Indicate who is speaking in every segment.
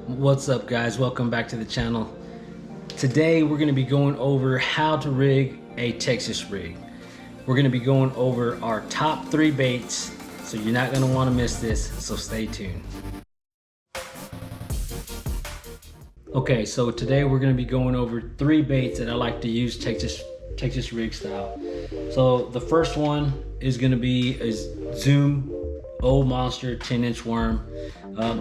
Speaker 1: What's up, guys? Welcome back to the channel. Today we're going to be going over how to rig a Texas rig. We're going to be going over our top 3 baits, so you're not going to want to miss this, so stay tuned. Okay, so today we're going to be going over 3 baits that I like to use Texas rig style. So the first one is going to be a Zoom Old Monster 10-inch worm.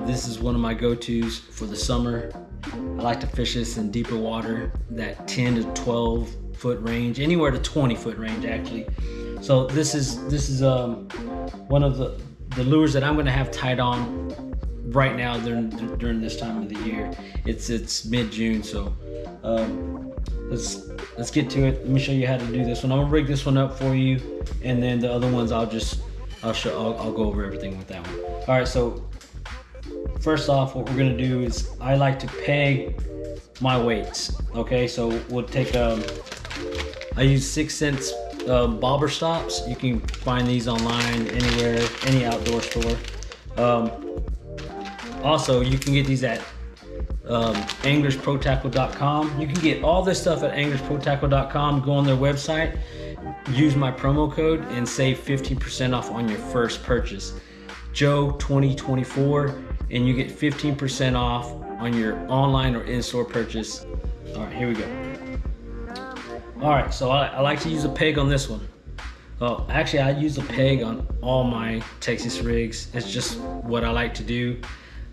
Speaker 1: This is one of my go-tos for the summer. I like to fish this in deeper water, that 10 to 12 foot range, anywhere to 20 foot range actually. So this is one of the lures that I'm going to have tied on right now during this time of the year. It's mid-June, so let's get to it. Let me show you how to do this one. I'm gonna rig this one up for you, and then the other ones I'll go over everything with that one. All right, so first off, what we're gonna do is I like to peg my weights. Okay, so we'll take I use 6 cents bobber stops. You can find these online anywhere, any outdoor store. Also, you can get these at anglersprotackle.com. You can get all this stuff at anglersprotackle.com. Go on their website, use my promo code, and save 15% off on your first purchase. Joe2024, and you get 15% off on your online or in-store purchase. All right, here we go. All right, so I like to use a peg on this one. Well, actually, I use a peg on all my Texas rigs. It's just what I like to do.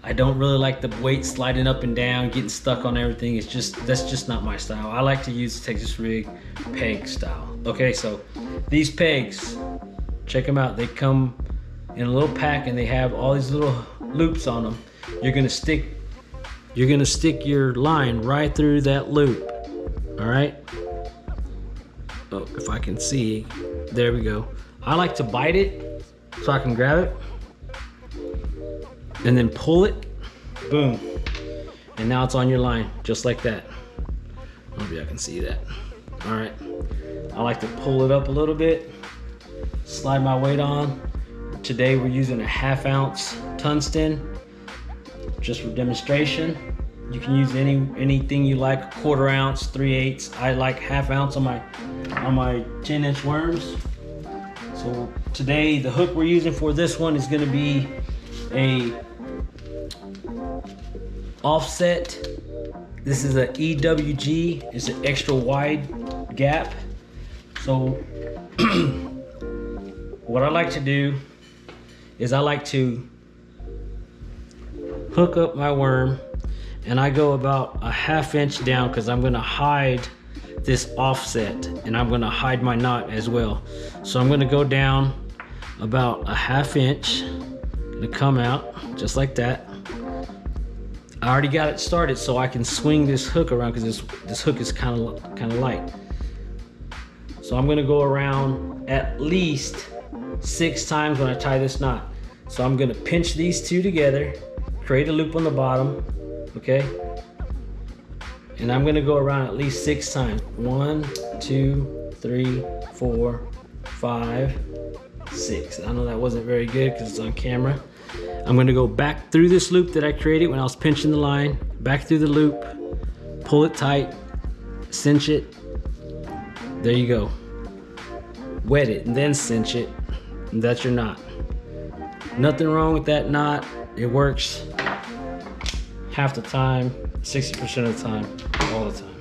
Speaker 1: I don't really like the weight sliding up and down, getting stuck on everything. That's just not my style. I like to use Texas rig peg style. Okay, so these pegs, check them out. They come in a little pack and they have all these little loops on them. You're gonna stick your line right through that loop. All right. Oh, if I can see, there we go. I like to bite it so I can grab it, and then pull it, boom, and now it's on your line, just like that. Maybe I can see that. All right, I like to pull it up a little bit, slide my weight on. Today we're using a 1/2 ounce tungsten, just for demonstration. You can use anything you like, 1/4 ounce, 3/8. I like 1/2 ounce on my 10-inch worms. So today the hook we're using for this one is gonna be a offset. This is a EWG. It's an extra wide gap. So what I like to do is I like to hook up my worm, and I go about a 1/2 inch down because I'm gonna hide this offset, and I'm gonna hide my knot as well. So I'm gonna go down about a 1/2 inch, gonna come out just like that. I already got it started so I can swing this hook around because this hook is kind of light. So I'm gonna go around at least 6 times when I tie this knot. So I'm gonna pinch these 2 together, create a loop on the bottom, okay? And I'm gonna go around at least 6 times. 1, 2, 3, 4, 5, 6. I know that wasn't very good because it's on camera. I'm gonna go back through this loop that I created when I was pinching the line, back through the loop, pull it tight, cinch it. There you go. Wet it and then cinch it, and that's your knot. Nothing wrong with that knot. It works half the time, 60% of the time, all the time.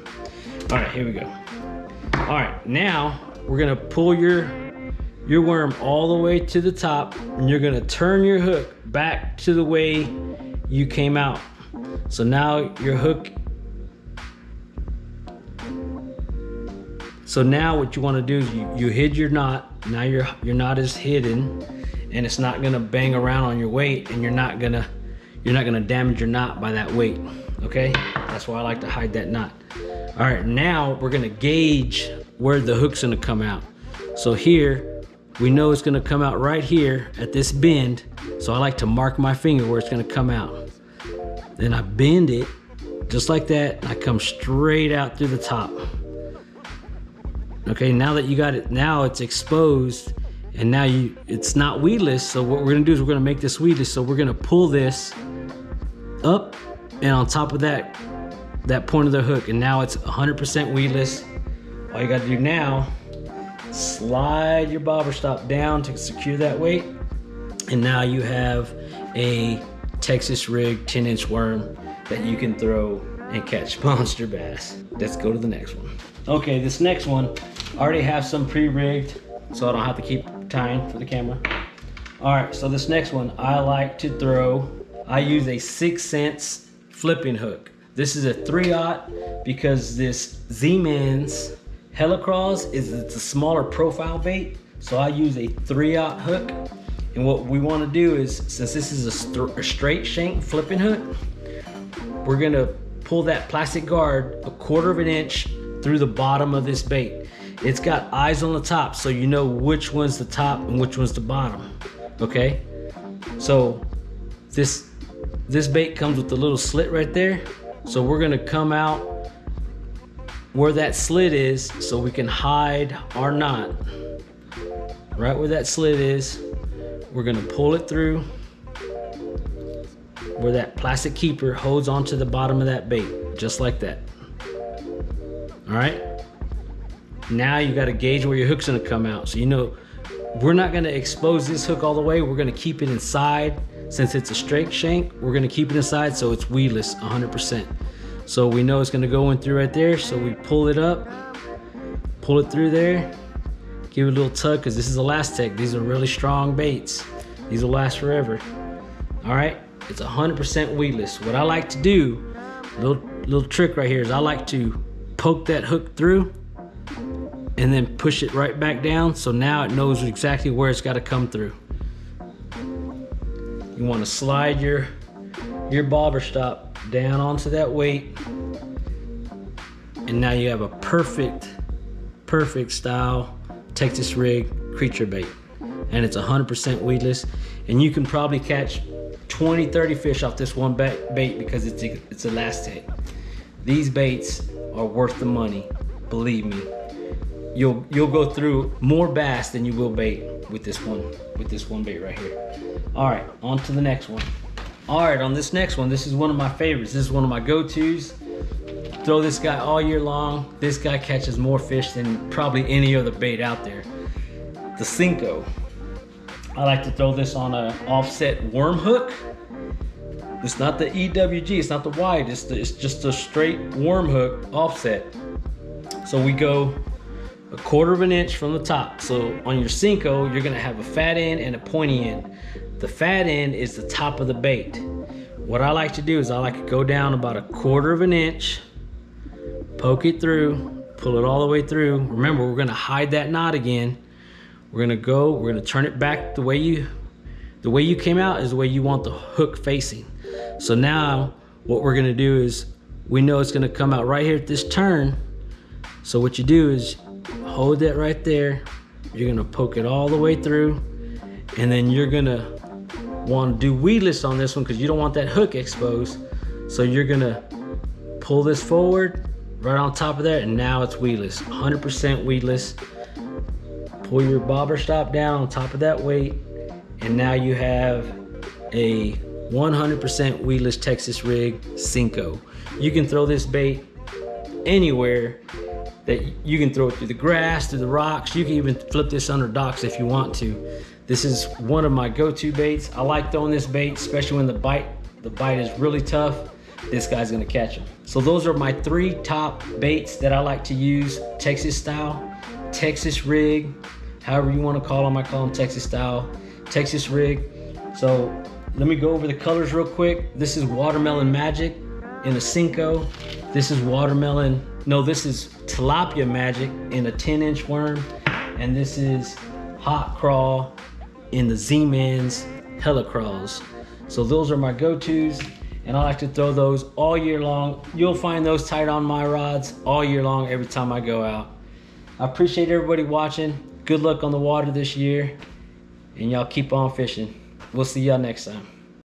Speaker 1: All right, here we go. All right, now we're gonna pull your worm all the way to the top, and you're gonna turn your hook back to the way you came out. So now your hook, so now what you wanna do is you hid your knot. Now your knot is hidden, and it's not gonna bang around on your weight, and you're not gonna damage your knot by that weight, okay? That's why I like to hide that knot. All right, now we're gonna gauge where the hook's gonna come out. So here, we know it's gonna come out right here at this bend, so I like to mark my finger where it's gonna come out. Then I bend it, just like that, and I come straight out through the top. Okay, now that you got it, now it's exposed, and now it's not weedless, so what we're gonna do is we're gonna make this weedless, so we're gonna pull this up and on top of that point of the hook, and now it's 100% weedless. All you gotta do now, slide your bobber stop down to secure that weight, and now you have a Texas rig 10-inch worm that you can throw and catch monster bass. Let's go to the next one. Okay, this next one, I already have some pre-rigged, so I don't have to keep tying for the camera. All right, so this next one, I use a 6 cents flipping hook. This is a 3/0 because this Z-Man's Helicross it's a smaller profile bait, so I use a 3/0 hook. And what we want to do is, since this is a straight shank flipping hook, we're gonna pull that plastic guard 1/4 of an inch through the bottom of this bait. It's got eyes on the top, so you know which one's the top and which one's the bottom, okay? So this bait comes with a little slit right there. So we're gonna come out where that slit is so we can hide our knot. Right where that slit is, we're gonna pull it through where that plastic keeper holds onto the bottom of that bait, just like that. All right? Now you gotta gauge where your hook's gonna come out. So you know, we're not gonna expose this hook all the way. We're gonna keep it inside. Since it's a straight shank, we're gonna keep it inside so it's weedless 100%. So we know it's gonna go in through right there. So we pull it up, pull it through there, give it a little tug, because this is Elastec. These are really strong baits. These will last forever. All right, it's 100% weedless. What I like to do, little trick right here, is I like to poke that hook through and then push it right back down, so now it knows exactly where it's got to come through. You want to slide your bobber stop down onto that weight, and now you have a perfect style Texas rig creature bait, and it's 100% weedless, and you can probably catch 20-30 fish off this one bait because it's Elastec. These baits are worth the money, believe me. You'll go through more bass than you will bait with this one bait right here. All right, on to the next one. All right, on this next one, this is one of my favorites. This is one of my go-tos. Throw this guy all year long. This guy catches more fish than probably any other bait out there. The Senko. I like to throw this on an offset worm hook. It's not the EWG, it's not the wide, it's just a straight worm hook offset. So we go 1/4 of an inch from the top. So on your Senko, you're gonna have a fat end and a pointy end. The fat end is the top of the bait. What I like to do is I like to go down about 1/4 of an inch, poke it through, pull it all the way through. Remember, we're gonna hide that knot again. We're gonna turn it back the way you came out is the way you want the hook facing. So now what we're gonna do is, we know it's gonna come out right here at this turn. So what you do is hold that right there. You're gonna poke it all the way through, and then you're gonna want to do weedless on this one because you don't want that hook exposed. So you're gonna pull this forward right on top of that, and now it's weedless, 100% weedless. Pull your bobber stop down on top of that weight, and now you have a 100% weedless Texas rig Senko. You can throw this bait anywhere. That you can throw it through the grass, through the rocks. You can even flip this under docks if you want to. This is one of my go-to baits. I like throwing this bait, especially when the bite is really tough. This guy's gonna catch them. So those are my 3 top baits that I like to use, Texas style, Texas rig, however you want to call them. I call them Texas style, Texas rig. So let me go over the colors real quick. This is Watermelon Magic in a Senko. This is this is Tilapia Magic in a 10-inch worm. And this is Hot Crawl in the Z-Man's Helicross. So those are my go-tos, and I like to throw those all year long. You'll find those tied on my rods all year long every time I go out. I appreciate everybody watching. Good luck on the water this year, and y'all keep on fishing. We'll see y'all next time.